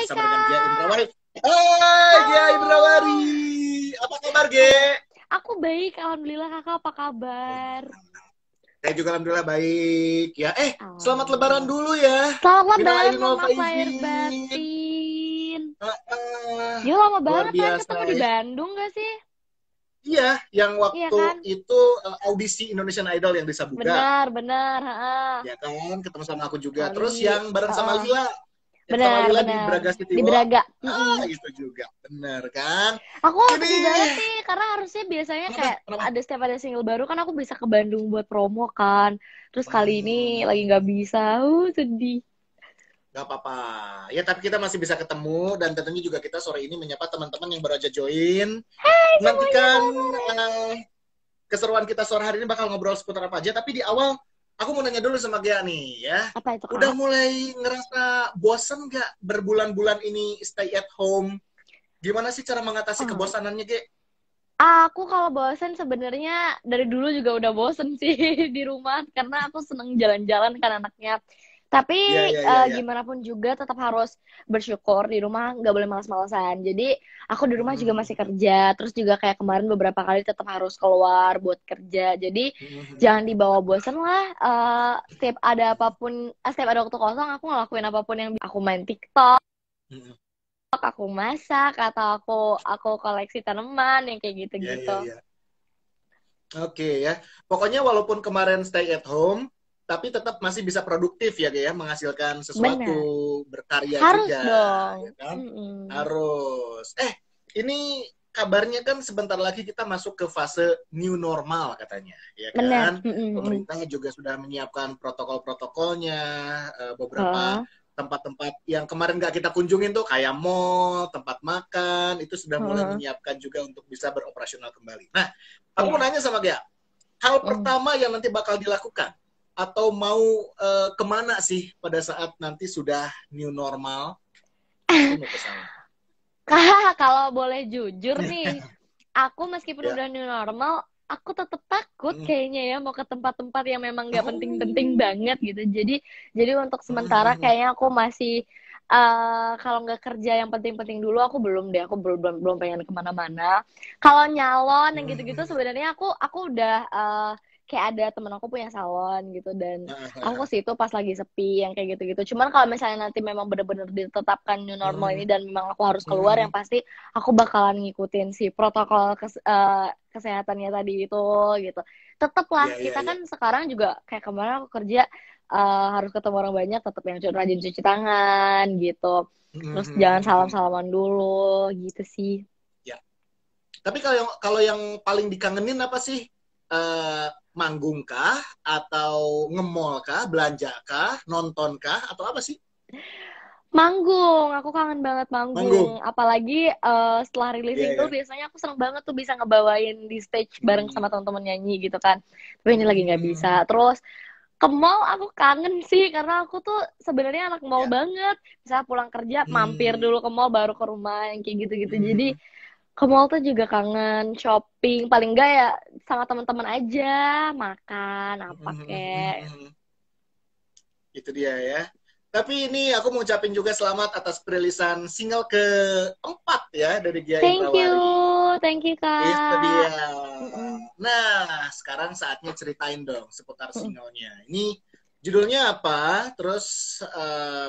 Hai bersama dengan Gia Kak. Indrawari. Hai Gia Halo. Indrawari, apa kabar Ge? Aku baik, alhamdulillah. Kakak apa kabar? Saya juga alhamdulillah baik ya. Selamat Lebaran Alhamdulillah. dulu ya. Selamat Minal Lebaran, aidin mohon wal maaf lahir faizin. batin. Ah, Ya lama luar banget kan biasa ketemu di ya. Bandung gak sih? Iya, yang Iya waktu kan? itu audisi Indonesian Idol yang di Sabuga, Benar, benar. Heeh. ya kan? Ketemu sama aku juga. Terus Kali. yang bareng sama Heeh. Lila, yang sama Benar, Lila di benar. Braga City Di Walk. Braga. Itu juga, bener kan? Aku Ini sedih banget nih karena harusnya biasanya kenapa? kayak Kenapa? setiap ada single baru kan aku bisa ke Bandung buat promo kan. Terus kali ini lagi Hmm. nggak bisa. Sedih. Gak apa-apa. Ya, tapi kita masih bisa ketemu dan tentunya juga kita sore ini menyapa teman-teman yang baru aja join. Hai semuanya, Nantikan selamat sore. keseruan kita sore hari ini bakal ngobrol seputar apa aja. Tapi di awal, aku mau nanya dulu sama Gia nih ya. Apa itu Udah Kak? mulai ngerasa bosen gak berbulan-bulan ini stay at home? Gimana sih cara mengatasi Oh, kebosanannya, Ge? aku kalau bosen sebenarnya dari dulu juga udah bosen sih di rumah karena aku seneng jalan-jalan kan anaknya. Tapi Iya, iya, iya, iya. gimana pun juga tetap harus bersyukur di rumah nggak boleh malas-malasan. Jadi aku di rumah juga masih kerja, terus juga kayak kemarin beberapa kali tetap harus keluar buat kerja. Jadi jangan dibawa bosen lah. Setiap ada apapun, setiap ada waktu kosong aku ngelakuin apapun yang aku main TikTok, aku masak atau aku koleksi tanaman yang kayak Iya, gitu-gitu. iya, iya. Oke ya. Pokoknya walaupun kemarin stay at home, tapi tetap masih bisa produktif ya, Ge, ya, menghasilkan sesuatu, Benar. berkarya Harus juga, ya dong. kan? Mm-mm. Harus. Ini kabarnya kan sebentar lagi kita masuk ke fase new normal katanya, ya Benar. kan? Mm-mm. Pemerintah juga sudah menyiapkan protokol-protokolnya, beberapa Heeh. tempat-tempat yang kemarin nggak kita kunjungin tuh kayak mall, tempat makan, itu sudah mulai Heeh. menyiapkan juga untuk bisa beroperasional kembali. Nah, aku mau Iya. nanya sama dia, hal Mm. pertama yang nanti bakal dilakukan atau mau kemana sih pada saat nanti sudah new normal? Pasti mau ke sana. Kak, kalau boleh jujur nih, aku meskipun Ya. udah new normal, aku tetap takut Hmm. kayaknya ya mau ke tempat-tempat yang memang nggak penting-penting Oh. banget gitu. Jadi untuk sementara kayaknya aku masih kalau nggak kerja yang penting-penting dulu, aku belum deh, aku belum belum, belum pengen kemana-mana. Kalau nyalon yang gitu-gitu sebenarnya aku udah kayak ada temen aku punya salon gitu dan aku ke situ pas lagi sepi yang kayak gitu-gitu. Cuman kalau misalnya nanti memang bener-bener ditetapkan new normal ini dan memang aku harus keluar, yang pasti aku bakalan ngikutin si protokol kesehatannya tadi itu gitu. Tetaplah Ya, ya, kita ya. kan sekarang juga kayak kemarin aku kerja harus ketemu orang banyak, tetap yang rajin cuci tangan gitu. Terus jangan salam-salaman dulu gitu sih. Ya. Tapi kalau yang paling dikangenin apa sih? Manggung kah? Atau nge-mall kah? Belanja kah? Nonton kah? Atau apa sih? Manggung, aku kangen banget Manggung. manggung. Apalagi setelah rilis Iya, single, ya. biasanya aku seneng banget tuh bisa ngebawain di stage bareng sama teman-teman nyanyi gitu kan. Tapi ini lagi nggak bisa. Terus ke mall aku kangen sih karena aku tuh sebenarnya anak mall Ya. banget. Bisa pulang kerja mampir dulu ke mall baru ke rumah yang kayak gitu-gitu. Jadi ke mall tuh juga kangen shopping. Paling enggak ya sama teman-teman aja makan apa kek. Itu dia ya. Tapi ini aku mau ucapin juga selamat atas perilisan single keempat ya dari Gia Indrawari. Thank you Itu Kak. dia. Mm-mm. Nah, sekarang saatnya ceritain dong seputar Mm-mm. singlenya. Ini judulnya apa? Terus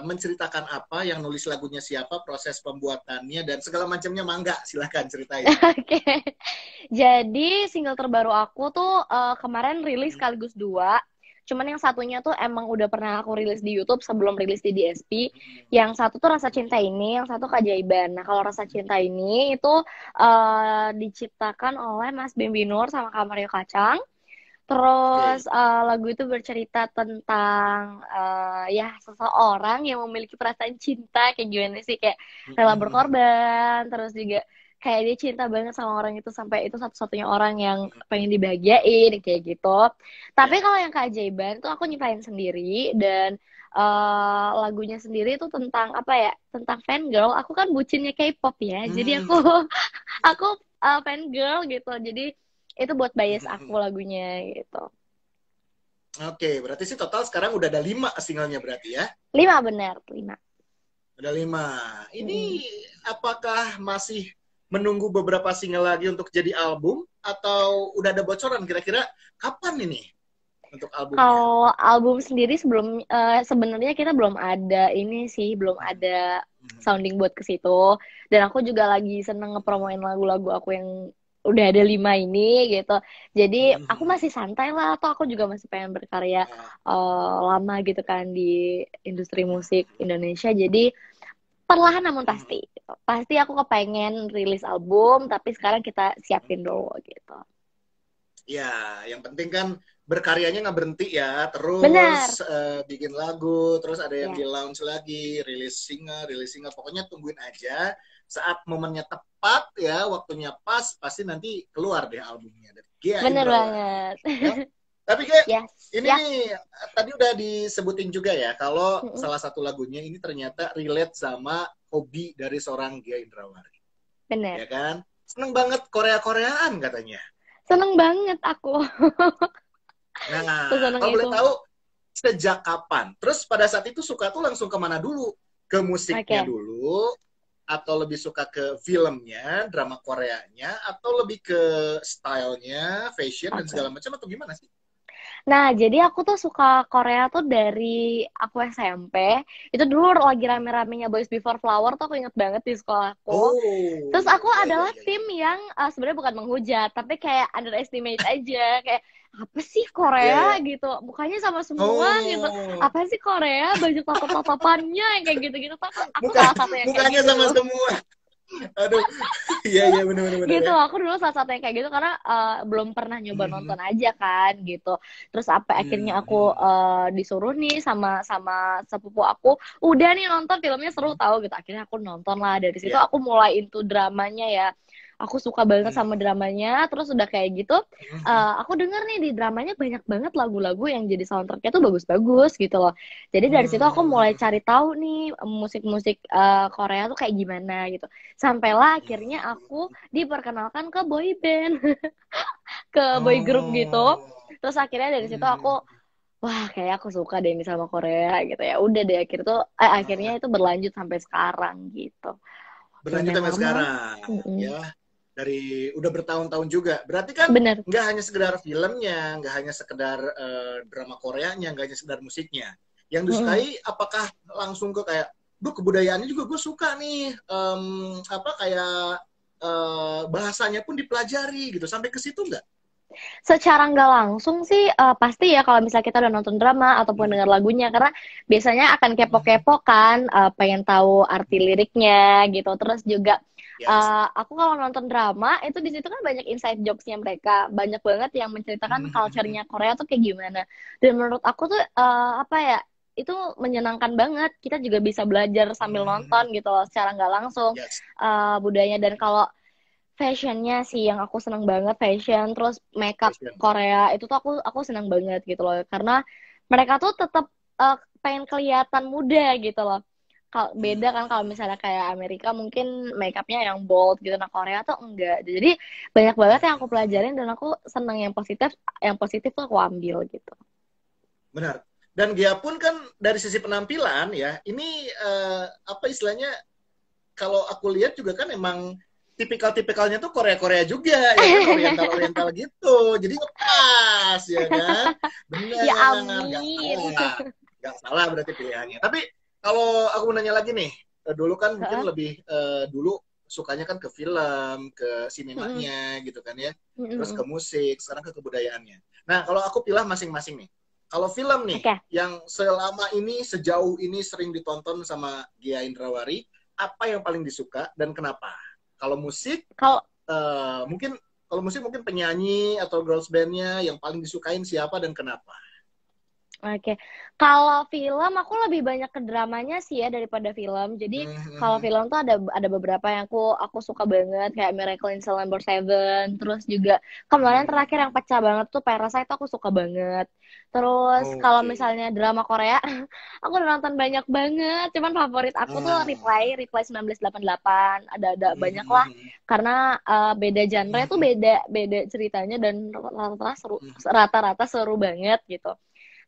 menceritakan apa? Yang nulis lagunya siapa? Proses pembuatannya dan segala macamnya. Mangga, silahkan ceritain. Oke. Jadi single terbaru aku tuh kemarin rilis sekaligus dua. Cuman yang satunya tuh emang udah pernah aku rilis di YouTube sebelum rilis di DSP. Yang satu tuh Rasa Cinta Ini, yang satu Keajaiban. Nah, kalau Rasa Cinta Ini itu diciptakan oleh Mas Bimbi Nur sama Kak Mario Kacang. Terus Oke. lagu itu bercerita tentang ya seseorang yang memiliki perasaan cinta kayak gimana sih, kayak rela berkorban, terus juga kayak dia cinta banget sama orang itu sampai itu satu-satunya orang yang pengen dibahagiain kayak gitu. Tapi Ya. kalau yang keajaiban itu aku nyiptain sendiri dan lagunya sendiri itu tentang apa ya? Tentang fangirl. Aku kan bucinnya K-pop ya. Jadi aku aku fangirl gitu. Jadi itu buat bias aku lagunya gitu. Oke, berarti sih total sekarang udah ada 5 singlenya berarti ya. 5 benar, 5. Ada 5. Ini Mm-mm. apakah masih menunggu beberapa single lagi untuk jadi album atau udah ada bocoran kira-kira kapan ini untuk albumnya? Kalau album sendiri sebelum sebenarnya kita belum ada ini sih, belum Hmm. ada Hmm. sounding buat ke situ. Dan aku juga lagi seneng ngepromoin lagu-lagu aku yang udah ada 5 ini gitu. Jadi aku Hmm. masih santai lah, atau aku juga masih pengen berkarya Ah. lama gitu kan di industri musik Hmm. Indonesia. Jadi perlahan namun Hmm. pasti, gitu. Pasti aku kepengen rilis album, tapi sekarang kita siapin dulu gitu. Ya, yang penting kan berkaryanya nggak berhenti ya, Benar, terus bikin lagu, terus ada yang ya. di launch lagi, rilis single, pokoknya tungguin aja. Saat momennya tepat ya, waktunya pas, pasti nanti keluar deh albumnya dari Gia Bener Indrawari. banget. Ya, tapi kayak Yes, ini ya. nih tadi udah disebutin juga ya, kalau Mm-mm. salah satu lagunya ini ternyata relate sama hobi dari seorang Gia Indrawari, Bener. ya kan? Seneng banget Korea-Koreaan katanya. Seneng banget aku Nah, seseneng kalau boleh itu. tahu sejak kapan? Terus pada saat itu suka tuh langsung kemana dulu? Ke musiknya Oke. dulu, atau lebih suka ke filmnya, drama Koreanya, atau lebih ke stylenya, fashion dan segala Oke. macam atau gimana sih? Nah, jadi aku tuh suka Korea tuh dari aku SMP. Itu dulu lagi rame-ramenya Boys Before Flower tuh aku inget banget di sekolahku. Terus Oh, aku ya ya adalah ya ya. tim yang sebenarnya bukan menghujat, tapi kayak underestimate aja. Kayak, apa sih Ya Korea ya. gitu? Mukanya sama semua gitu. Oh, Apa sih Korea? Baju tatap-tatapannya yang kayak gitu-gitu tuh aku muka salah satu yang kayak mukanya gitu sama dulu. semua. Aduh, iya iya benar benar benar Gitu ya. aku dulu salah satu yang kayak gitu karena belum pernah nyoba Mhm. nonton aja kan gitu. Terus apa akhirnya aku Mhm. disuruh nih sama sama sepupu aku, udah nih nonton filmnya seru Mhm. tahu gitu. Akhirnya aku nonton lah, dari situ Ya. aku mulai into dramanya ya. Aku suka banget sama Mhm. dramanya. Terus udah kayak gitu Mhm. aku denger nih di dramanya banyak banget lagu-lagu yang jadi soundtracknya tuh bagus-bagus gitu loh. Jadi dari situ aku mulai Mhm. cari tahu nih musik-musik Korea tuh kayak gimana gitu. Sampailah akhirnya aku Mhm. diperkenalkan ke boy band, ke boy group gitu. Oh. Terus akhirnya dari situ Mhm. aku, wah kayak aku suka deh ini sama Korea gitu ya. Udah deh akhirnya Nah, itu berlanjut sampai sekarang gitu. berlanjut Lumayan sampai lama. sekarang Mm-mm. ya. Dari udah bertahun-tahun juga. Berarti kan Bener. nggak hanya sekedar filmnya, nggak hanya sekedar drama Koreanya, nggak hanya sekedar musiknya. Yang Mm-mm. disukai apakah langsung ke kayak, duh kebudayaannya juga gue suka nih, apa kayak bahasanya pun dipelajari gitu. Sampai ke situ nggak? Secara nggak langsung sih pasti ya kalau misalnya kita udah nonton drama ataupun Hmm. dengar lagunya, karena biasanya akan Hmm. kepo-kepo kan, pengen tahu arti Hmm. liriknya gitu. Terus juga Yes. aku kalau nonton drama itu di situ kan banyak inside jokes-nya mereka, banyak banget yang menceritakan Hmm. culture-nya Korea tuh kayak gimana. Dan menurut aku tuh apa ya, itu menyenangkan banget. Kita juga bisa belajar sambil Hmm. nonton gitu loh, secara nggak langsung Yes. budayanya. Dan kalau fashionnya sih yang aku seneng banget, fashion terus makeup Fashion. Korea itu tuh aku seneng banget gitu loh, karena mereka tuh tetap pengen kelihatan muda gitu loh. Kalau beda kan kalau Hmm. misalnya kayak Amerika mungkin makeupnya yang bold gitu, nah Korea tuh enggak. Jadi banyak banget yang aku Hmm. pelajarin dan aku seneng yang positif tuh aku ambil gitu. Benar. Dan dia pun kan dari sisi penampilan ya, ini apa istilahnya, kalau aku lihat juga kan emang tipikal-tipikalnya tuh Korea-Korea juga ya kan, Oriental-Oriental gitu. Jadi pas ya kan. Ya Benar, nggak amin. salah. Nggak salah berarti pilihannya. Tapi kalau aku mau nanya lagi nih, dulu kan mungkin Heeh. lebih dulu sukanya kan ke film, ke Mm-mm. sinemanya gitu kan ya. Terus ke Mm-mm. musik, sekarang ke kebudayaannya. Nah, kalau aku pilih masing-masing nih. Kalau film nih, Oke. yang selama ini, sejauh ini sering ditonton sama Gia Indrawari, apa yang paling disuka dan kenapa? Kalau musik, Kalau mungkin kalau musik mungkin penyanyi atau girls bandnya yang paling disukain siapa dan kenapa? Oke, kalau film aku lebih banyak ke dramanya sih ya daripada film. Jadi kalau Hmm. film tuh ada beberapa yang aku suka banget, kayak Miracle in Cell Number Seven. Terus juga kemarin terakhir yang Hmm. pecah banget tuh Parasite, itu aku suka banget. Terus kalau Oke. misalnya drama Korea, aku udah nonton banyak banget. Cuman favorit aku tuh Ah. Reply 1988. Ada banyak lah, Hmm. karena beda genre tuh Hmm. beda beda ceritanya dan rata-rata seru banget gitu.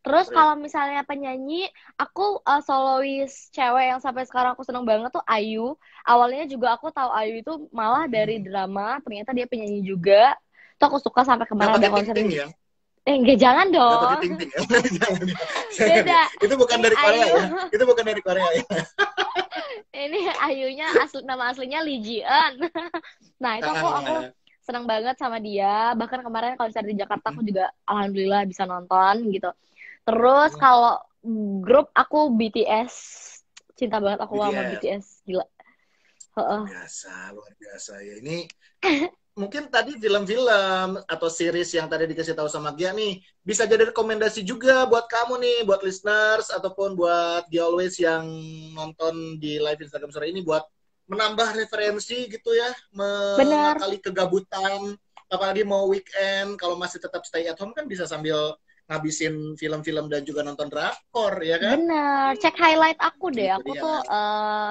Terus Korea. kalau misalnya penyanyi, aku solois cewek yang sampai sekarang aku seneng banget tuh Ayu. Awalnya juga aku tahu Ayu itu malah dari Hmm. drama, ternyata dia penyanyi juga. Tuh aku suka sampai Nggak kemarin ada pakai konser ting-ting di... ya? Enggak, jangan Nggak pakai dong. ting-ting ya? Jangan ya. Jangan ya. Beda. Itu bukan Ini dari Korea Ayu. ya? Itu bukan dari Korea ya? Ini Ayunya nama aslinya Lee Ji Eun. Nah, itu aku Ah, senang banget sama dia. Bahkan kemarin konser di Jakarta aku juga alhamdulillah bisa nonton gitu. Terus hmm, kalau grup aku BTS. Cinta banget aku sama BTS. BTS. Gila. Heeh. Luar biasa ya. Ini mungkin tadi film-film atau series yang tadi dikasih tahu sama Gia nih bisa jadi rekomendasi juga buat kamu nih, buat listeners ataupun buat Gia Always yang nonton di live Instagram sore ini buat menambah referensi gitu ya, Bener. mengakali kegabutan, apalagi mau weekend kalau masih tetap stay at home kan bisa sambil ngabisin film-film dan juga nonton drakor ya kan? Bener. Cek highlight aku deh. Itu Aku dia. tuh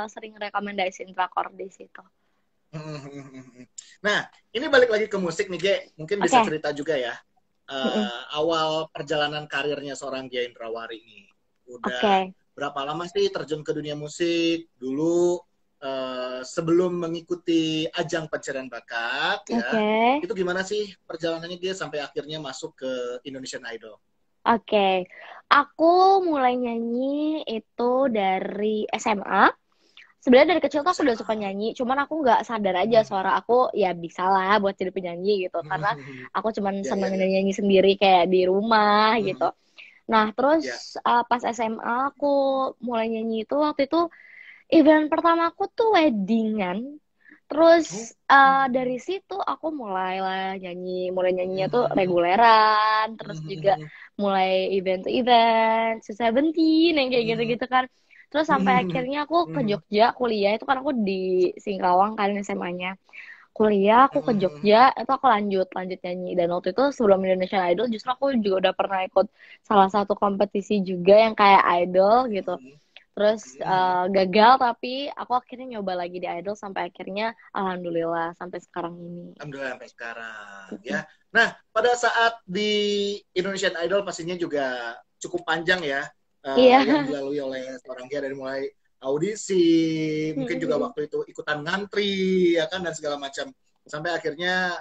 sering rekomendasiin drakor di situ. Nah, ini balik lagi ke musik nih, Ge. Mungkin Oke. bisa cerita juga ya. Mm-mm. Awal perjalanan karirnya seorang Gia Indrawari ini. Udah Oke. berapa lama sih terjun ke dunia musik? Dulu sebelum mengikuti ajang pencarian bakat ya. Oke. Itu gimana sih perjalanannya dia sampai akhirnya masuk ke Indonesian Idol? Oke. Aku mulai nyanyi itu dari SMA. Sebenarnya dari kecil tuh aku udah suka SMA. nyanyi, cuman aku nggak sadar aja suara aku ya bisa lah buat jadi penyanyi gitu. Karena aku cuman Ya, ya, seneng ya. nyanyi sendiri kayak di rumah gitu. Nah, Ya. terus pas SMA aku mulai nyanyi itu waktu itu event pertama aku tuh weddingan. Oh. Terus dari situ aku mulai lah nyanyi, mulai nyanyinya tuh reguleran, terus juga mulai event to event, Seventeen yang kayak gitu-gitu kan. Terus sampai akhirnya aku ke Jogja kuliah, itu kan aku di Singkawang kan SMA-nya. Kuliah aku ke Jogja, itu aku lanjut nyanyi. Dan waktu itu sebelum Indonesian Idol justru aku juga udah pernah ikut salah satu kompetisi juga yang kayak idol gitu. Terus gagal tapi aku akhirnya nyoba lagi di Idol sampai akhirnya alhamdulillah sampai sekarang ini. Alhamdulillah sampai sekarang ya. Nah, pada saat di Indonesian Idol pastinya juga cukup panjang ya yang Iya. dilalui oleh seorang Gia dari mulai audisi, mungkin juga waktu itu ikutan ngantri ya kan dan segala macam sampai akhirnya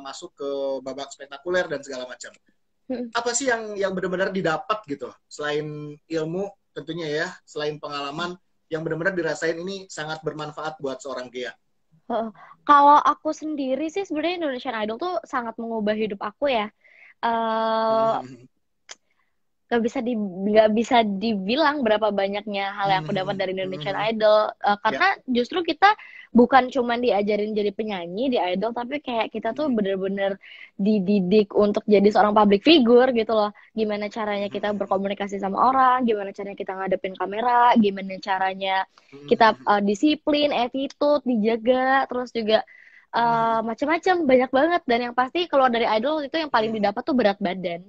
masuk ke babak spektakuler dan segala macam. Apa sih yang benar-benar didapat gitu selain ilmu tentunya ya, selain pengalaman yang benar-benar dirasain ini sangat bermanfaat buat seorang Gia? Kalau aku sendiri sih sebenarnya Indonesian Idol tuh sangat mengubah hidup aku ya. Eh nggak bisa dibilang berapa banyaknya hal yang aku dapat dari Indonesian Idol. Ya. Karena justru kita bukan cuma diajarin jadi penyanyi di Idol, tapi kayak kita tuh bener-bener dididik untuk jadi seorang public figure gitu loh. Gimana caranya kita berkomunikasi sama orang, gimana caranya kita ngadepin kamera, gimana caranya kita disiplin, attitude dijaga, terus juga macam-macam banyak banget. Dan yang pasti keluar dari Idol itu yang paling didapat tuh berat badan.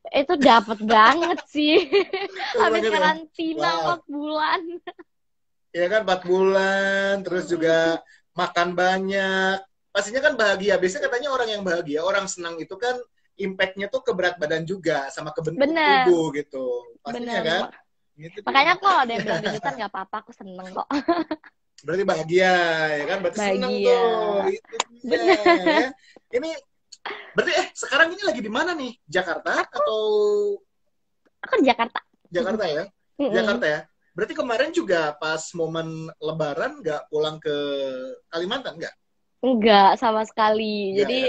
Itu dapat banget sih. Betul Habis banget ya. karantina Wow. 4 bulan. Ya kan 4 bulan, terus juga makan banyak. Pastinya kan bahagia. Biasanya katanya orang yang bahagia, orang senang itu kan impact-nya tuh ke berat badan juga sama ke bentuk Bener, tubuh gitu. Pastinya bener. kan? Gitu Makanya dia. aku kalau ada yang bilang gendutan nggak apa-apa, aku seneng kok. Berarti bahagia, ya kan? Berarti seneng Bahagia. tuh. Itu dia, Bener. ya. Ini berarti sekarang ini lagi di mana nih? Jakarta Aku, atau aku di Jakarta. Jakarta ya? Jakarta ya? Berarti kemarin juga pas momen Lebaran nggak pulang ke Kalimantan nggak? Enggak sama sekali. Nggak ya? Jadi,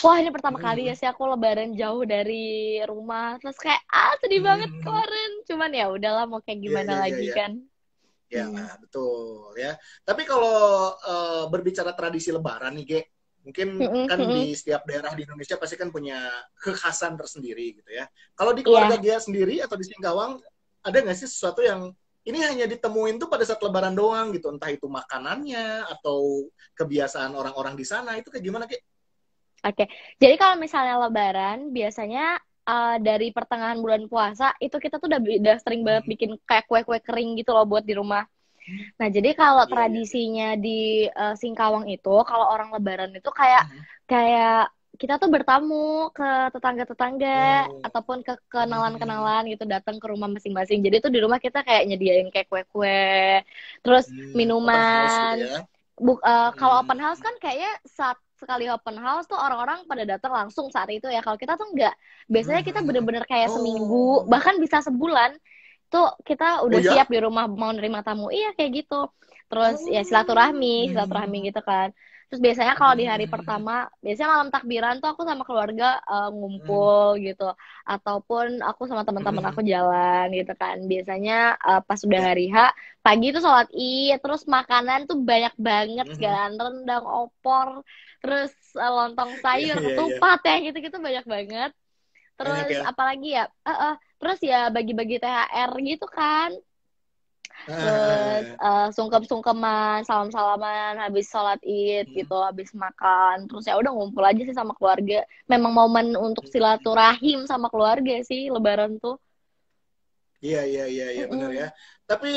wah ini pertama kali ya sih aku lebaran jauh dari rumah. Terus kayak, sedih banget kemarin. Cuman ya udahlah mau kayak Iya, gimana iya, iya, lagi iya. kan. Ya lah, betul ya. Tapi kalau berbicara tradisi Lebaran nih, Ge, mungkin kan di setiap daerah di Indonesia pasti kan punya kekhasan tersendiri gitu ya. Kalau di keluarga Iya. Gia sendiri atau di Singkawang, ada nggak sih sesuatu yang ini hanya ditemuin tuh pada saat Lebaran doang gitu, entah itu makanannya atau kebiasaan orang-orang di sana itu kayak gimana, Ge? Oke, jadi kalau misalnya Lebaran, biasanya dari pertengahan bulan puasa itu kita tuh udah sering banget bikin kayak kue-kue kering gitu loh buat di rumah. Nah, jadi kalau Iya, iya, iya. tradisinya di Singkawang itu, kalau orang Lebaran itu kayak kayak kita tuh bertamu ke tetangga-tetangga Oh. ataupun ke kenalan-kenalan gitu, datang ke rumah masing-masing. Jadi tuh di rumah kita kayak nyediain kayak kue-kue, terus Open house gitu minuman. ya. Kalau open Hmm. house kan kayaknya saat sekali open house tuh orang-orang pada datang langsung saat itu ya. Kalau kita tuh enggak. Biasanya kita bener-bener kayak seminggu, Oh. bahkan bisa sebulan tuh kita Oh udah ya? siap di rumah mau nerima tamu. Iya kayak gitu. Terus ya Oh. silaturahmi gitu kan. Terus biasanya kalau di hari pertama, biasanya malam takbiran tuh aku sama keluarga ngumpul gitu, ataupun aku sama teman-teman aku jalan gitu kan. Biasanya pas udah Ya. hari H, pagi tuh sholat Id, terus makanan tuh banyak banget, segala rendang, opor, terus lontong Iya, sayur, iya, iya. ketupat ya gitu-gitu banyak banget. Banyak Terus ya. apalagi ya? Terus ya bagi-bagi THR gitu kan. Terus sungkem-sungkeman, salam-salaman habis sholat Id gitu, habis makan. Terus ya udah ngumpul aja sih sama keluarga. Memang momen untuk silaturahim sama keluarga sih Lebaran tuh. Iya, iya, iya, iya, benar ya. Mm-mm. Tapi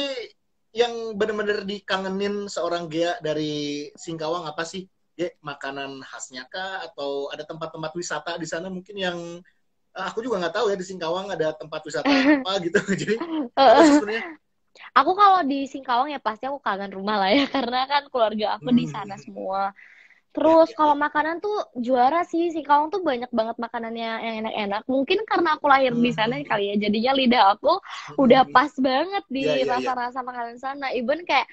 yang benar-benar dikangenin seorang Gea dari Singkawang apa sih? Ge, makanan khasnya kah? Atau ada tempat-tempat wisata di sana mungkin yang aku juga nggak tahu ya di Singkawang ada tempat wisata apa gitu. Jadi apa sih sebenarnya? Aku kalau di Singkawang ya pasti aku kangen rumah lah ya karena kan keluarga aku di sana Hmm, semua. ya, Terus ya, kalau ya. makanan tuh juara sih, Singkawang tuh banyak banget makanannya yang enak-enak. Mungkin karena aku lahir di sana Hmm, kali ya, jadinya lidah aku udah hmm, pas banget ya, di ya, ya. rasa-rasa makanan sana. Even kayak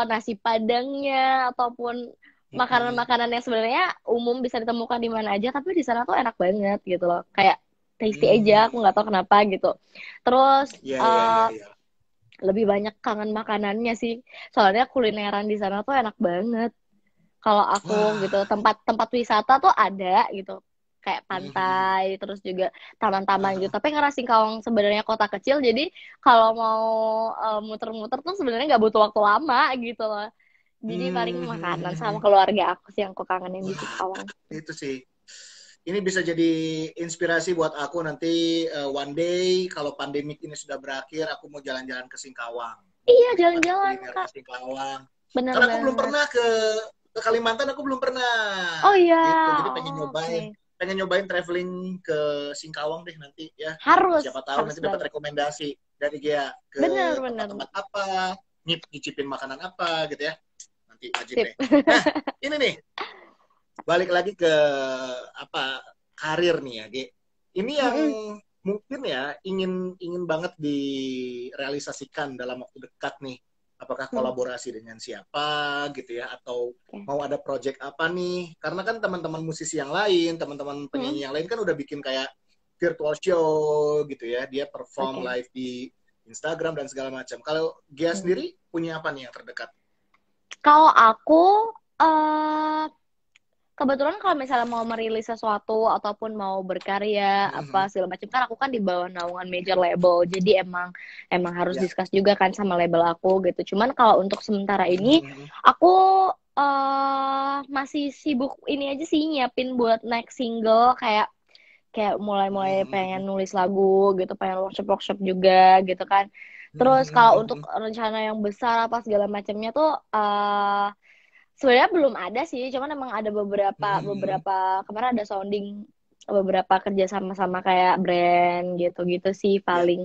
nasi padangnya ataupun Hmm, makanan-makanan yang sebenarnya umum bisa ditemukan di mana aja, tapi di sana tuh enak banget gitu loh. Kayak tasty aja, aku nggak tahu kenapa gitu. Terus ya, ya, ya, ya. lebih banyak kangen makanannya sih. Soalnya kulineran di sana tuh enak banget. Kalau aku gitu, Wah. tempat-tempat wisata tuh ada gitu. Kayak Hmm, pantai, terus juga taman-taman gitu. ah, Tapi karena Singkawang sebenarnya kota kecil, jadi kalau mau muter-muter tuh sebenarnya nggak butuh waktu lama gitu loh. Jadi paling makanan sama hmm. keluarga aku sih yang aku kangenin di Wah, Singkawang. itu sih. Ini bisa jadi inspirasi buat aku nanti one day kalau pandemik ini sudah berakhir, aku mau jalan-jalan ke Singkawang, Iya, menikmati jalan-jalan, kulinernya Kak. Singkawang. Bener Karena aku belum banget. pernah ke Kalimantan, aku belum pernah Oh iya, gitu. Jadi oh, oke. pengen nyobain traveling ke Singkawang deh nanti ya. Harus, Siapa tahu harus nanti dapat banget. rekomendasi dari dia ke Bener-bener. tempat-tempat apa, nyicipin makanan apa gitu ya. Nanti wajib Sip. deh. Nah, ini nih balik lagi ke apa karir nih ya, Ge. Ini yang Mm-mm. mungkin ya ingin ingin banget direalisasikan dalam waktu dekat nih. Apakah Mm, kolaborasi dengan siapa gitu ya atau oke. mau ada project apa nih? Karena kan teman-teman musisi yang lain, teman-teman Mm-mm. penyanyi yang lain kan udah bikin kayak virtual show gitu ya. Dia perform Oke. live di Instagram dan segala macam. Kalau Gia Mm. sendiri punya apa nih yang terdekat? Kalau aku eh kebetulan kalau misalnya mau merilis sesuatu ataupun mau berkarya apa Mhm. segala macam kan aku kan di bawah naungan major label. Jadi emang emang harus Ya. discuss juga kan sama label aku gitu. Cuman kalau untuk sementara ini Mhm. aku masih sibuk ini aja sih nyiapin buat next single kayak kayak mulai-mulai pengen Mhm. nulis lagu gitu, pengen workshop-workshop juga gitu kan. Terus kalau untuk Mhm. rencana yang besar apa segala macamnya tuh sebenarnya belum ada sih, cuman emang ada beberapa Mhm. beberapa kemarin ada sounding beberapa kerja sama-sama kayak brand gitu-gitu sih Ya. paling.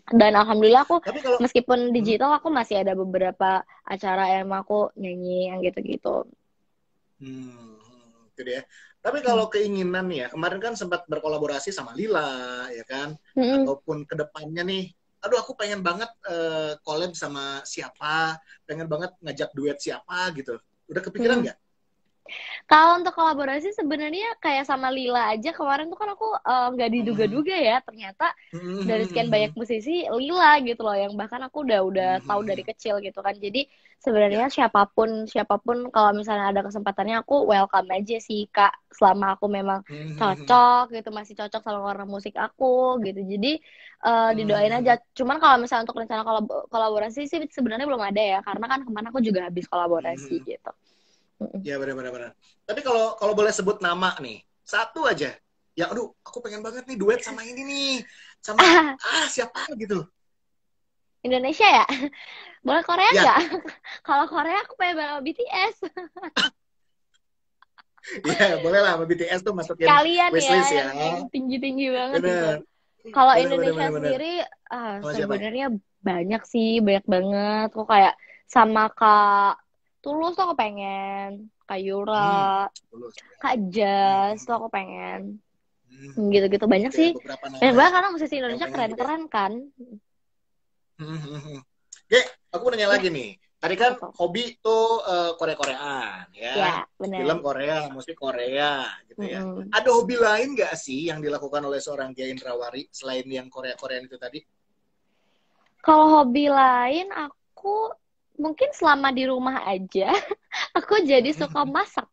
Dan alhamdulillah aku Tapi kalau meskipun hmm, digital aku masih ada beberapa acara yang mau aku nyanyi yang gitu-gitu. itu dia. Tapi Hmm. kalau keinginan nih ya, kemarin kan sempat berkolaborasi sama Lila, ya kan? Mm-mm. Ataupun kedepannya nih, aduh aku pengen banget collab sama siapa, pengen banget ngajak duet siapa gitu. Udah kepikiran Mm-mm. nggak? Kalau untuk kolaborasi sebenarnya kayak sama Lila aja kemarin tuh kan aku nggak Hmm. diduga-duga ya ternyata dari sekian banyak Hmm. musisi Lila gitu loh yang bahkan aku udah tahu dari Hmm. kecil gitu kan. Jadi sebenarnya Ya. siapapun siapapun kalau misalnya ada kesempatannya aku welcome aja sih Kak selama aku memang Hmm. cocok gitu masih cocok sama warna musik aku gitu. Jadi didoain aja. Hmm. Cuman kalau misalnya untuk rencana kolaborasi sih sebenarnya belum ada ya karena kan kemarin aku juga habis kolaborasi Hmm. gitu. Ya benar-benar. Tapi kalau kalau boleh sebut nama nih, satu aja. Yang aduh, aku pengen banget nih duet sama ini nih, sama siapa gitu. Indonesia ya? Boleh Korea Ya, nggak? Kalau Korea aku pengen banget sama BTS. Iya, boleh lah sama BTS tuh masukin Kalian ya wishlist ya. yang tinggi-tinggi banget itu. Bener, Kalau bener, bener, Indonesia bener, bener. sendiri Sama siapa? sebenarnya banyak sih, banyak banget. Kok kayak sama Kak Tulus tuh aku pengen, Kak Yura, Tulus. Kak Hmm, Jas hmm, tuh aku pengen. hmm. Gitu-gitu banyak Itu ya sih. beberapa nama Banyak ya banget karena musisi yang Indonesia pengen juga. keren-keren kan. Oke, aku mau nanya Ya, lagi nih. Tadi kan apa tuh? hobi tuh Korea-Koreaan ya, Ya, film bener. Korea, musik Korea gitu ya. Mm-mm. Ada hobi lain nggak sih yang dilakukan oleh seorang Gia Indrawari selain yang Korea-Koreaan itu tadi? Kalau hobi lain, aku mungkin selama di rumah aja, aku jadi suka masak.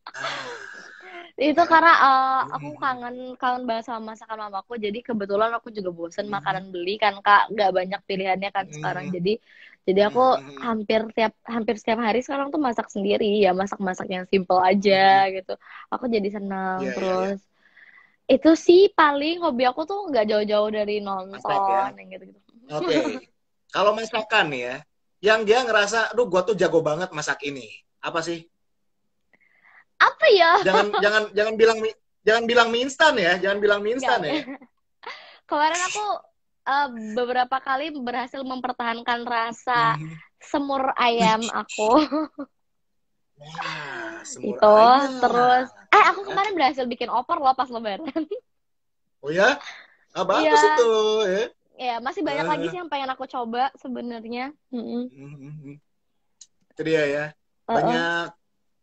Ah, Itu ya. karena aku kangen kangen banget sama masakan mamaku. Jadi kebetulan aku juga bosen makanan beli kan Kak, nggak banyak pilihannya kan sekarang. Jadi aku hampir setiap hari sekarang tuh masak sendiri ya, masak-masak yang simple aja gitu. Aku jadi senang Iya, iya, iya. terus. Itu sih paling hobi aku tuh nggak jauh-jauh dari Masak ya. nonton yang gitu-gitu. Oke. Kalau masakan nih ya, yang dia ngerasa, aduh gua tuh jago banget masak ini. Apa sih? Apa ya? Jangan jangan jangan bilang mie instan ya, jangan bilang mie Nggak, instan ya. nggak. Kemarin aku beberapa kali berhasil mempertahankan rasa Mhm. semur ayam aku. Wah, semur Itu terus ayam. aku Ya. kemarin berhasil bikin opor loh pas lebaran. Oh ya? Ah, bagus itu Iya, ya. ya masih banyak lagi Eh, sih yang pengen aku coba sebenarnya. Mm-mm. mhm. Itu dia ya. Uh-uh. Banyak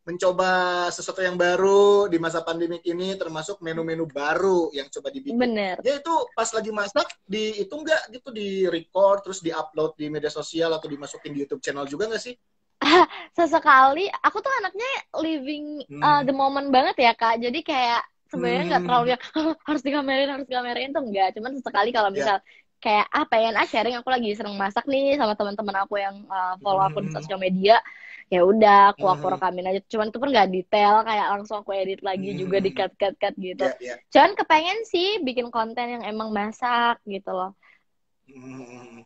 mencoba sesuatu yang baru di masa pandemik ini, termasuk menu-menu baru yang coba dibikin. Bener. Ya itu pas lagi masak, itu enggak gitu di record, terus di upload di media sosial atau dimasukin di YouTube channel juga nggak sih? Sesekali aku tuh anaknya living Hmm. the moment banget ya Kak. Jadi kayak sebenarnya nggak terlalu Hmm. yang harus dikamerain tuh enggak. Cuman sesekali kalau Ya. misal kayak pengen sharing aku lagi seneng masak nih sama teman-teman aku yang follow aku di Hmm. sosial media. Ya udah aku Hmm. rekamin aja. Cuman itu pun nggak detail kayak langsung aku edit lagi juga di Hmm. cut gitu. Ya, ya. Cuman kepengen sih bikin konten yang emang masak gitu loh. Hmm.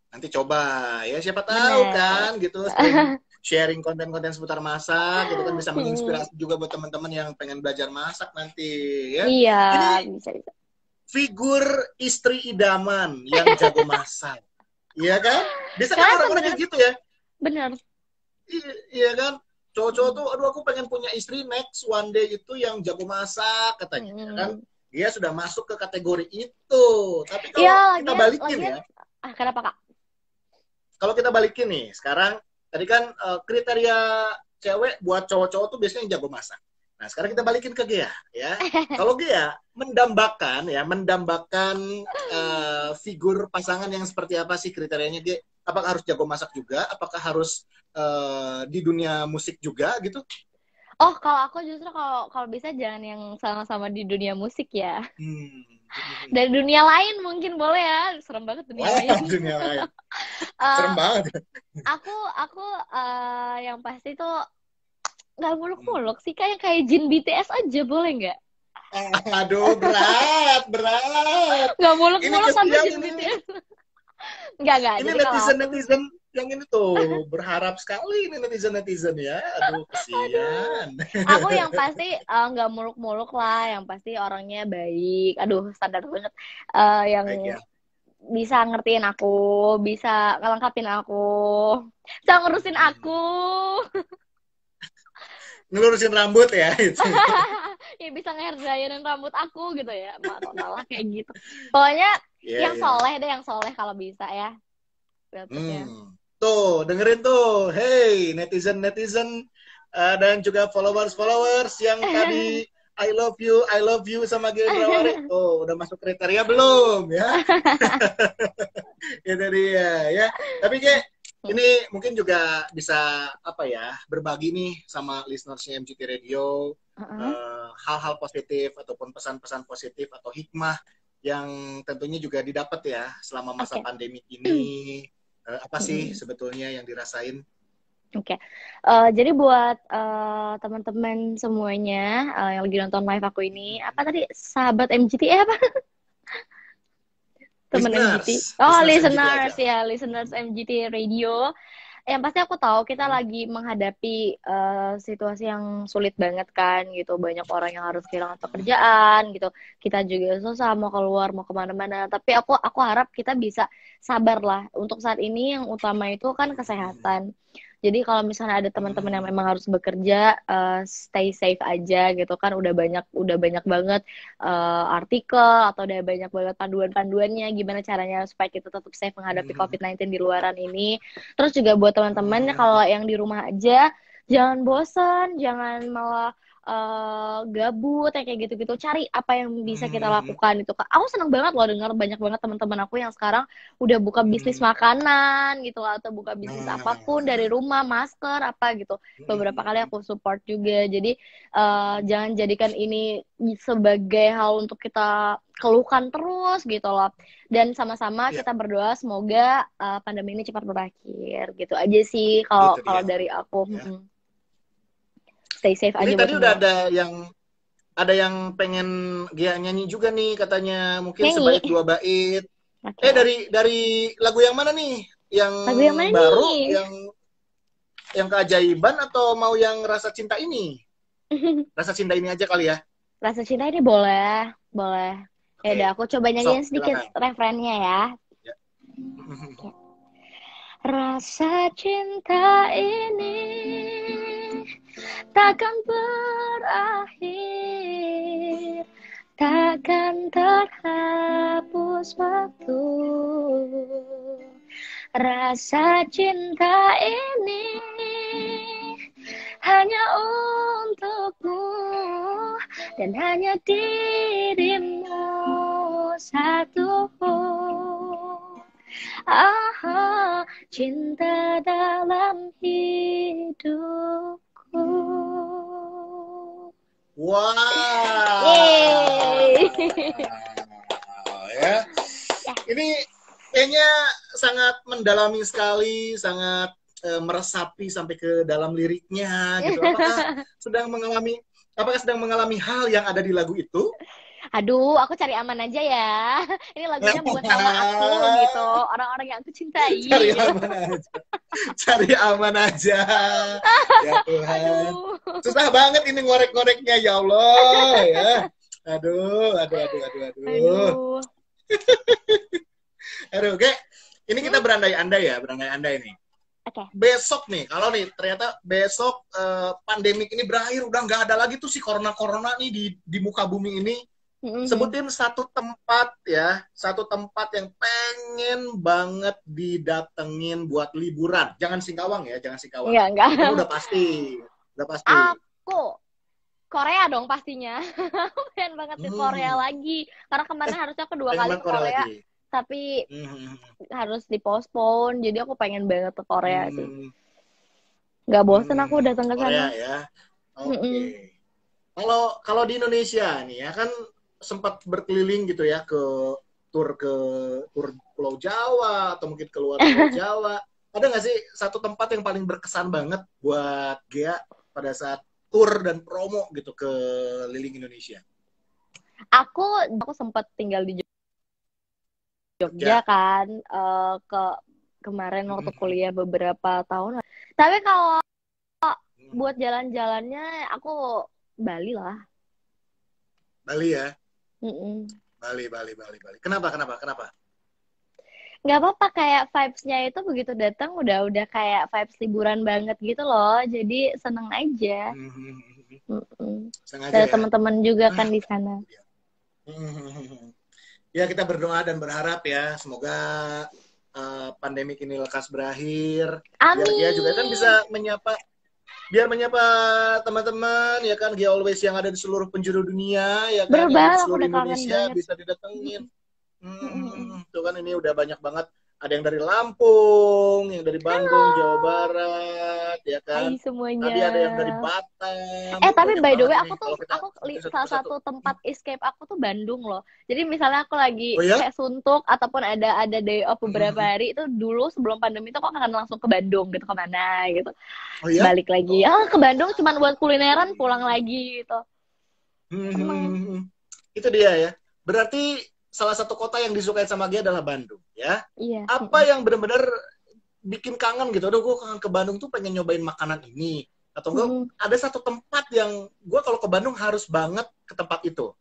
Nanti coba ya, siapa tahu Bener. kan gitu, sharing konten-konten seputar masak gitu kan bisa menginspirasi juga buat teman-teman yang pengen belajar masak nanti ya. Iya, Ini bisa bisa. figur istri idaman yang jago masak. Iya kan? Biasa kan Karena orang-orang kayak sebenarnya gitu ya. bener. Iya kan? Cowok-cowok tuh, aduh aku pengen punya istri next one day itu yang jago masak katanya. Ya kan? Mm. Dia sudah masuk ke kategori itu. Tapi Iya, kalau kita lagian balikin lagian ya, kenapa Kak? kalau kita balikin nih, sekarang tadi kan kriteria cewek buat cowok-cowok tuh biasanya yang jago masak. Nah, sekarang kita balikin ke Gea, ya. Kalau Gea mendambakan figur pasangan yang seperti apa sih kriterianya, Gea? Apakah harus jago masak juga? Apakah harus di dunia musik juga gitu? Oh, kalau aku justru kalau kalau bisa jangan yang sama-sama di dunia musik ya. Hmm. Dari dunia lain mungkin boleh ya. Serem banget dunia Wah, lain. dunia lain. Eh, Serem banget. aku yang pasti tuh nggak muluk-muluk sih kayak Jin BTS aja boleh nggak? Aduh, berat, berat. Nggak Ini muluk-muluk tapi kesian Jin ini. BTS. Nggak. Ini Jadi kalau aku netizen-netizen yang ini tuh berharap sekali ini netizen-netizen ya. Aduh, aduh. kesian. Aku yang pasti nggak muluk-muluk lah, yang pasti orangnya baik. Aduh, standar banget. Yang Baik ya. bisa ngertiin aku, bisa ngelengkapin aku, bisa ngurusin aku. Ngelurusin rambut ya itu. Ya bisa ngerjain rambut aku gitu ya. Malah kayak gitu. Pokoknya Iya, yang iya. soleh deh, yang soleh kalau bisa ya. Berikutnya. Tuh, dengerin tuh. Hey, netizen-netizen dan juga followers-followers yang tadi I love you sama Gendra Wari. Oh, udah masuk kriteria belum ya? Itu dia ya. Tapi kayak ini mungkin juga bisa apa ya, berbagi nih sama listenersnya MGT Radio Uh-uh. hal-hal positif ataupun pesan-pesan positif atau hikmah yang tentunya juga didapat ya selama masa Oke. pandemi ini. Apa sih sebetulnya yang dirasain? Oke. Jadi buat teman-teman semuanya yang lagi nonton live aku ini, apa tadi sahabat MGT apa? Temen MGT. Listeners, Oh, listeners MGT listeners aja. ya, listeners MGT Radio. yang pasti aku tahu kita lagi menghadapi situasi yang sulit banget kan gitu. Banyak orang yang harus kehilangan pekerjaan gitu. Kita juga susah mau keluar, mau kemana-mana. Tapi aku harap kita bisa sabar lah. Untuk saat ini yang utama itu kan kesehatan. Jadi kalau misalnya ada teman-teman yang memang harus bekerja, stay safe aja gitu kan. Udah banyak banget artikel atau udah banyak banget panduan-panduannya gimana caranya supaya kita tetap safe menghadapi COVID-19 di luaran ini. Terus juga buat teman-teman kalau yang di rumah aja, jangan bosan, jangan malah gabut kayak gitu-gitu. Cari apa yang bisa kita lakukan itu. Aku senang banget loh dengar banyak banget teman-teman aku yang sekarang udah buka bisnis makanan gitu lah, atau buka bisnis apapun dari rumah, masker apa gitu. Beberapa kali aku support juga. Jadi jangan jadikan ini sebagai hal untuk kita keluhkan terus gitu loh. Dan sama-sama kita berdoa semoga pandemi ini cepat berakhir gitu aja sih kalau dari aku. Stay safe Ini aja tadi buat udah semua. ada yang pengen Gia nyanyi juga nih katanya, mungkin Nyanyi. sebaik 2 bait. Okay. Dari lagu yang mana nih? Yang lagu yang mana baru, nih? yang keajaiban atau mau yang rasa cinta ini? Rasa cinta ini aja kali ya. Rasa cinta ini boleh. Ya udah, aku coba nyanyiin sedikit refrennya ya. Okay. Rasa cinta ini takkan berakhir, takkan terhapus waktu. Rasa cinta ini hanya untukmu dan hanya dirimu satu. Cinta dalam hidupku. Wow. Ya. Ini kayaknya sangat mendalami sekali, sangat meresapi sampai ke dalam liriknya gitu. Apakah sedang mengalami hal yang ada di lagu itu? Aduh, aku cari aman aja ya. Ini lagunya buat mama aku gitu, orang-orang yang aku cintai. Cari aman aja. Cari aman aja. Ya Tuhan. Aduh. Susah banget ini ngorek-ngoreknya, ya Allah ya. Aduh. Aduh, oke. Ini kita berandai-andai ini. Okay. Besok nih, kalau nih ternyata besok pandemik ini berakhir, udah nggak ada lagi tuh si corona nih di muka bumi ini. Sebutin satu tempat yang pengen banget didatengin buat liburan. Jangan Singkawang ya, jangan Singkawang. Enggak. Itu udah pasti. Aku Korea dong pastinya. Pengen banget ke Korea lagi. Karena kemarin harusnya aku 2 kali ke Korea. Tapi harus dipospon. Jadi aku pengen banget ke Korea sih. Nggak bosen aku datang ke sana. Korea ya. Oke. Kalau di Indonesia nih ya kan sempat berkeliling gitu ya ke tur Pulau Jawa atau mungkin keluar Pulau Jawa. Ada nggak sih satu tempat yang paling berkesan banget buat Gia pada saat tur dan promo gitu ke keliling Indonesia? Aku sempat tinggal di Jogja kan kemarin waktu kuliah beberapa tahun. Tapi kalau buat jalan-jalannya aku Bali lah. Bali ya? Bali. Kenapa? Nggak apa-apa, kayak vibes-nya itu begitu datang udah kayak vibes liburan banget gitu loh. Jadi seneng aja. Ada teman-teman juga kan di sana. Ya kita berdoa dan berharap ya semoga pandemik ini lekas berakhir. Amin. Biar dia juga kan bisa menyapa teman-teman ya kan, Gia Always yang ada di seluruh penjuru dunia ya kan, yang di seluruh Indonesia bisa didatengin. Tuh kan ini udah banyak banget. Ada yang dari Lampung, yang dari Bandung, Jawa Barat, ya kan. Hai semuanya. Tadi ada yang dari Batam. Tapi by the way aku salah satu tempat escape aku tuh Bandung loh. Jadi misalnya aku lagi kayak suntuk ataupun ada day off beberapa hari itu, dulu sebelum pandemi itu aku akan langsung ke Bandung gitu, kemana gitu. Balik lagi. Ke Bandung cuman buat kulineran, pulang lagi gitu. Itu dia ya. Berarti salah satu kota yang disukai sama Gia adalah Bandung, ya. Iya. Apa yang benar-benar bikin kangen gitu. Aduh, gue kangen ke Bandung tuh pengen nyobain makanan ini. Atau enggak, ada satu tempat yang gue kalau ke Bandung harus banget ke tempat itu.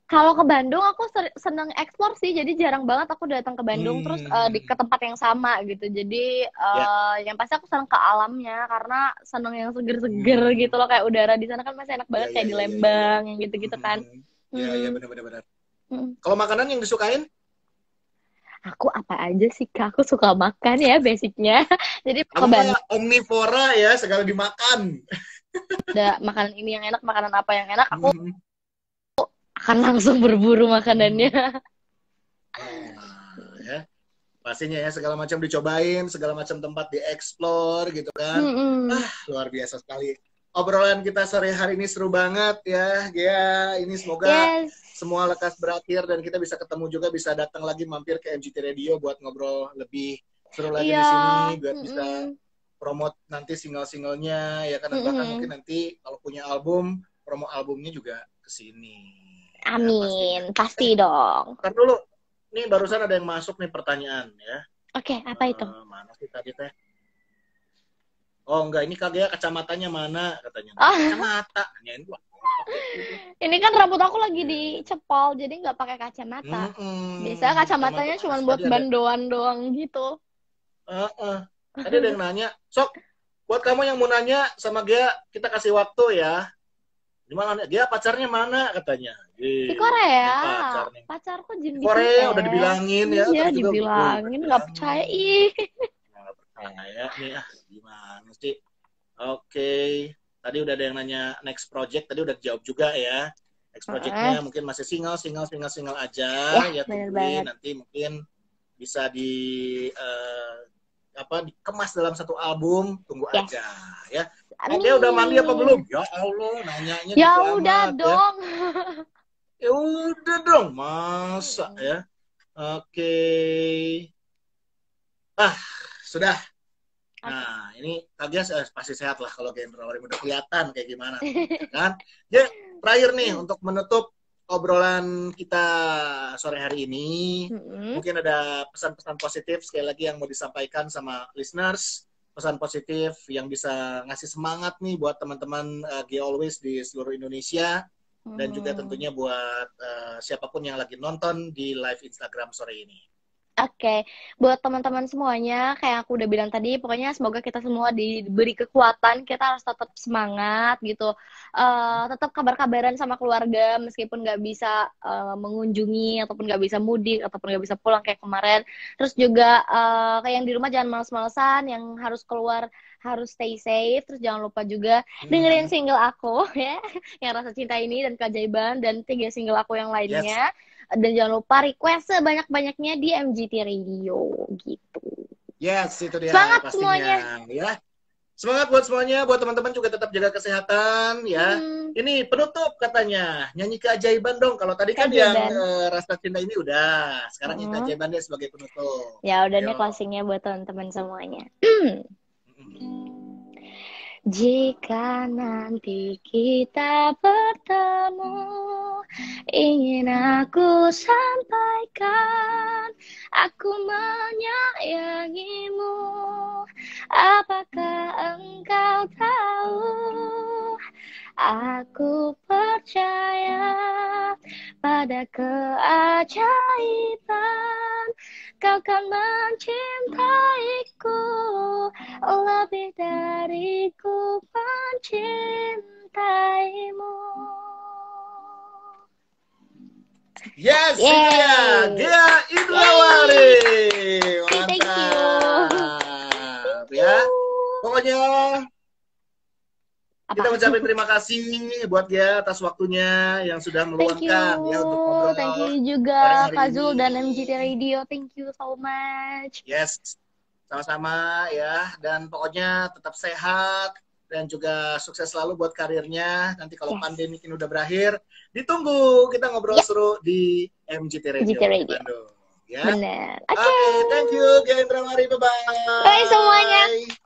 Kalau ke Bandung aku seneng explore sih, jadi jarang banget aku datang ke Bandung terus ke tempat yang sama gitu. Jadi Ya. yang pasti aku seneng ke alamnya karena seneng yang seger-seger gitu loh, kayak udara di sana kan masih enak banget kayak di Lembang yang gitu-gitu kan. Iya, benar-benar. Kalau makanan yang disukain? Aku apa aja sih Kak, aku suka makan ya basicnya. Jadi ke Aku Bandung omnivora ya, segala dimakan. ada makanan ini yang enak, makanan apa yang enak, aku akan langsung berburu makanannya. Ya. Pastinya ya, segala macam dicobain, segala macam tempat dieksplor gitu kan. Luar biasa sekali. Obrolan kita sore hari ini seru banget ya, Gea. Ini semoga semua lekas berakhir dan kita bisa ketemu juga, bisa datang lagi mampir ke MGT Radio buat ngobrol lebih seru lagi di sini, buat bisa promote nanti single-singlenya ya kan, dan bahkan mungkin nanti kalau punya album, promo albumnya juga ke sini. Amin, ya, pasti dong. Ntar dulu, nih barusan ada yang masuk nih pertanyaan ya. Oke, apa itu? Mana sih tadi teh? Oh enggak, ini kagak kacamatanya mana katanya. Kacamata. Ini kan rambut aku lagi dicepol, jadi nggak pakai kacamata. Biasa kacamatanya cuma buat bandoan doang gitu. Tadi ada yang nanya, Sok, buat kamu yang mau nanya sama Gea, kita kasih waktu ya. Gimana? Dia pacarnya mana katanya? Di Korea. Pacarku Jin BTS. Korea udah dibilangin ya. Iya, dibilangin nggak percaya. Nggak percaya nih gimana sih? Oke. Tadi udah ada yang nanya next project, tadi udah dijawab juga ya. Next projectnya mungkin masih single aja ya, tungguin nanti mungkin bisa dikemas dalam satu album, tunggu aja ya. Dia udah mandi apa belum? Ya Allah, nanyanya ya udah dong. Ya udah dong, masa ya. Oke. Sudah. Nah, ini Kagya pasti sehat lah kalau Gendrawari udah kelihatan kayak gimana kan. Ya, terakhir nih untuk menutup obrolan kita sore hari ini, mungkin ada pesan-pesan positif sekali lagi yang mau disampaikan sama listeners, pesan positif yang bisa ngasih semangat nih buat teman-teman Gea Always di seluruh Indonesia, dan juga tentunya buat siapapun yang lagi nonton di live Instagram sore ini. Oke, buat teman-teman semuanya, kayak aku udah bilang tadi, pokoknya semoga kita semua diberi kekuatan, kita harus tetap semangat gitu, tetap kabar-kabaran sama keluarga, meskipun nggak bisa mengunjungi, ataupun nggak bisa mudik, ataupun nggak bisa pulang kayak kemarin. Terus juga kayak yang di rumah jangan males-malesan, yang harus keluar harus stay safe, terus jangan lupa juga dengerin single aku ya, yang Rasa Cinta ini dan Keajaiban, dan 3 single aku yang lainnya. Dan jangan lupa request sebanyak-banyaknya di MGT Radio gitu. Yes, itu dia. Semangat pastinya semuanya. Ya. Semangat buat semuanya, buat teman-teman juga tetap jaga kesehatan ya. Ini penutup katanya, nyanyi Keajaiban dong. Kalau tadi kan yang Rasa Cinta ini udah, sekarang yang Keajaiban dia sebagai penutup. Ya udah nih closingnya buat teman-teman semuanya. Jika nanti kita bertemu, ingin aku sampaikan, aku menyayangimu. Apakah engkau tahu? Aku percaya pada keajaiban. Kau kan mencintaiku lebih dari ku mencintaimu. Yes, ya, Gea Indrawari. Mantap. Ya, pokoknya kita ucapin terima kasih buat Gea atas waktunya yang sudah meluangkan ya untuk ngobrol. Thank you juga Kak Zul dan MGT Radio. Thank you so much. Yes, sama-sama ya. Dan pokoknya tetap sehat dan juga sukses selalu buat karirnya. Nanti kalau pandemi ini udah berakhir, ditunggu kita ngobrol seru di MGT Radio. Bandung. Ya. Benar. Oke, thank you Gea Indrawari. Bye-bye. Bye semuanya.